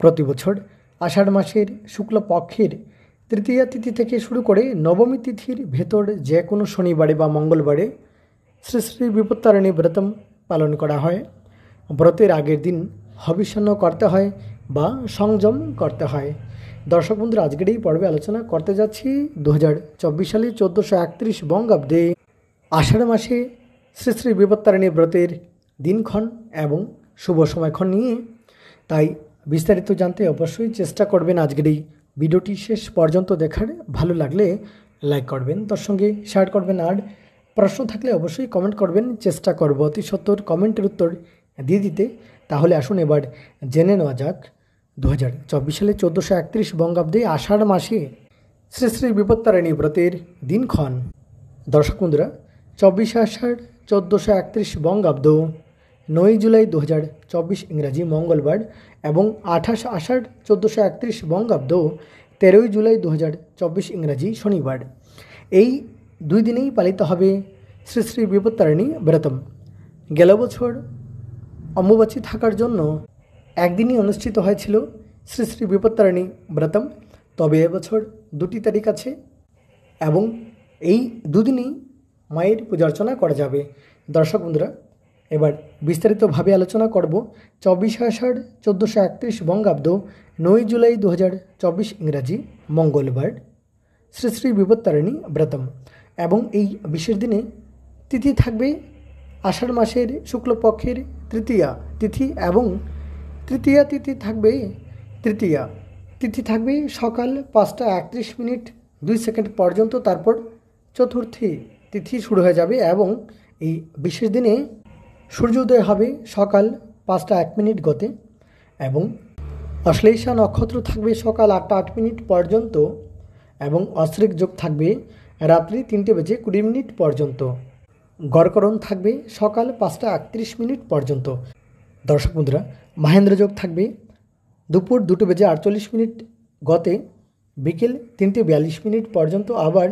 প্রতি বছর আষাঢ় মাসের শুক্লপক্ষের তৃতীয়া তিথি থেকে শুরু করে নবমী তিথির ভেতর যে কোনো শনিবারে বা মঙ্গলবারে শ্রী শ্রী বিপত্তারিণী ব্রতম পালন করা হয়। ব্রতের আগের দিন হবিষ্যান্ন করতে হয় বা সংযম করতে হয়। দর্শক বন্ধুরা, আজকের এই পর্বে আলোচনা করতে যাচ্ছি 2024 সালে 1431 বঙ্গাব্দে আষাঢ় মাসে শ্রী শ্রী বিপত্তারিণী ব্রতের দিনক্ষণ এবং শুভ সময়ক্ষণ নিয়ে। তাই বিস্তারিত জানতে অবশ্যই চেষ্টা করবেন আজকের এই ভিডিওটি শেষ পর্যন্ত দেখার। ভালো লাগলে লাইক করবেন, তার সঙ্গে শেয়ার করবেন, আর প্রশ্ন থাকলে অবশ্যই কমেন্ট করবেন। চেষ্টা করব অতি সত্বর কমেন্টের উত্তর দিয়ে দিতে। তাহলে আসুন এবার জেনে নেওয়া যাক 2024 সালে 1431 বঙ্গাব্দে আষাঢ় মাসে শ্রী শ্রী বিপত্তারিণী ব্রতের দিনক্ষণ। দর্শক বন্ধুরা, 24 আষাঢ় 1431 বঙ্গাব্দ 9 জুলাই 2024 ইংরাজি মঙ্গলবার এবং 28 আষাঢ় 1431 বঙ্গাব্দ 13 জুলাই 2024 ইংরাজি শনিবার। এই দুই দিনেই পালিত হবে শ্রী শ্রী বিপত্তারিণী ব্রতম। গেল বছর অম্বুবাচী থাকার জন্য একদিনই অনুষ্ঠিত হয়েছিল শ্রী শ্রী বিপত্তারিণী ব্রতম, তবে এবছর 2টি তারিখ আছে এবং এই দুদিনই মায়ের পূজা অর্চনা করা যাবে। দর্শক বন্ধুরা, এবার বিস্তারিতভাবে আলোচনা করব 24 আষাঢ় 1431 বঙ্গাব্দ 9 জুলাই 2024 ইংরাজি মঙ্গলবার শ্রী শ্রী বিপত্তারিণী ব্রতম। এবং এই বিশেষ দিনে তিথি থাকবে আষাঢ় মাসের শুক্লপক্ষের তৃতীয়া তিথি এবং তৃতীয়া তিথি থাকবে সকাল 5টা 31 পর্যন্ত। তারপর চতুর্থী তিথি শুরু হয়ে যাবে এবং এই বিশেষ দিনে সূর্যোদয় হবে সকাল 5টা 1 গতে এবং অশ্লেষা নক্ষত্র থাকবে সকাল 8টা 8 পর্যন্ত এবং অশ্রিক যোগ থাকবে রাত্রি 3:20 পর্যন্ত। গড়করণ থাকবে সকাল 5টা 31 পর্যন্ত। দর্শক বন্ধুরা, মহেন্দ্র যোগ থাকবে দুপুর 2:48 গতে বিকেল 3:42 পর্যন্ত, আবার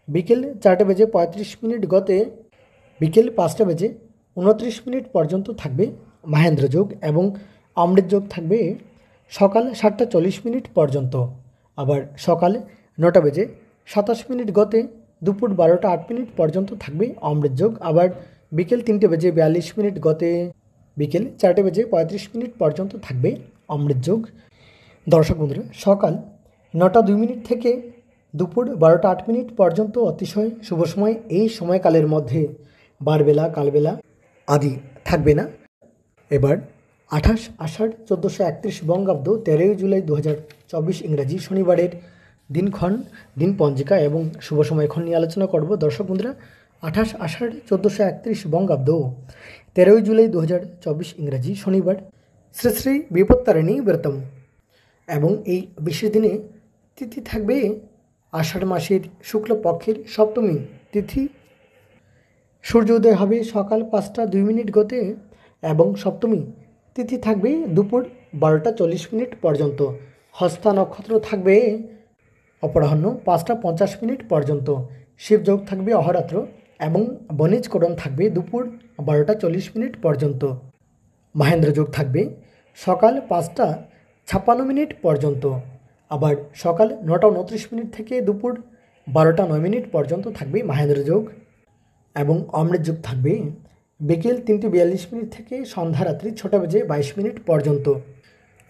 বিকেল 4:35 গতে বিকেল 5:29 পর্যন্ত থাকবে মহেন্দ্র যোগ এবং অমৃত যোগ থাকবে সকাল 7টা 40 পর্যন্ত, আবার সকাল 9:27 গতে দুপুর 12টা 8 পর্যন্ত থাকবে অমৃত যোগ, আবার বিকেল 3:42 গতে বিকেল 4:35 পর্যন্ত থাকবে অমৃত যোগ। দর্শক বন্ধুরা, সকাল 9টা 2 থেকে দুপুর 12টা 8 পর্যন্ত অতিশয় শুভ সময়। এই সময়কালের মধ্যে বারবেলা কালবেলা আদি থাকবে না। এবার 28 আষাঢ় 1431 বঙ্গাব্দ 13 জুলাই 2024 ইংরাজি শনিবারের দিনক্ষণ, দিন পঞ্জিকা এবং শুভ সময়ক্ষণ নিয়ে আলোচনা করব। দর্শক বন্ধুরা, 28 আষাঢ় 1431 বঙ্গাব্দ 13 জুলাই 2024 ইংরাজি শনিবার শ্রী শ্রী বিপত্তারিণী ব্রতম। এবং এই বিশেষ দিনে তিথি থাকবে আষাঢ় মাসের শুক্লপক্ষের সপ্তমী তিথি। সূর্যোদয় হবে সকাল 5টা 2 গতে এবং সপ্তমী তিথি থাকবে দুপুর 12টা 40 পর্যন্ত। হস্তা নক্ষত্র থাকবে অপরাহ্ন 5টা 50 পর্যন্ত। শিবযোগ থাকবে অহরাত্র এবং বণিজকরণ থাকবে দুপুর 12টা 40 পর্যন্ত। মহেন্দ্র যোগ থাকবে সকাল 5টা 56 পর্যন্ত, আবার সকাল 9টা 29 থেকে দুপুর 12টা 9 পর্যন্ত থাকবে মহেন্দ্র যোগ এবং অমৃত যোগ থাকবে বিকেল 3:42 থেকে সন্ধ্যা রাত্রি 6টা 22 পর্যন্ত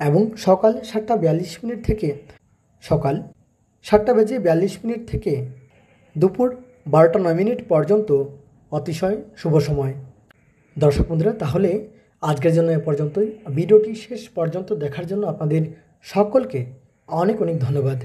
এবং সকাল 7টা 42 থেকে সকাল 7টা 42 থেকে দুপুর 12টা 9 পর্যন্ত অতিশয় শুভ সময়। দর্শক বন্ধুরা, তাহলে আজকের জন্য এ পর্যন্তই। ভিডিওটি শেষ পর্যন্ত দেখার জন্য আপনাদের সকলকে অনেক অনেক ধন্যবাদ।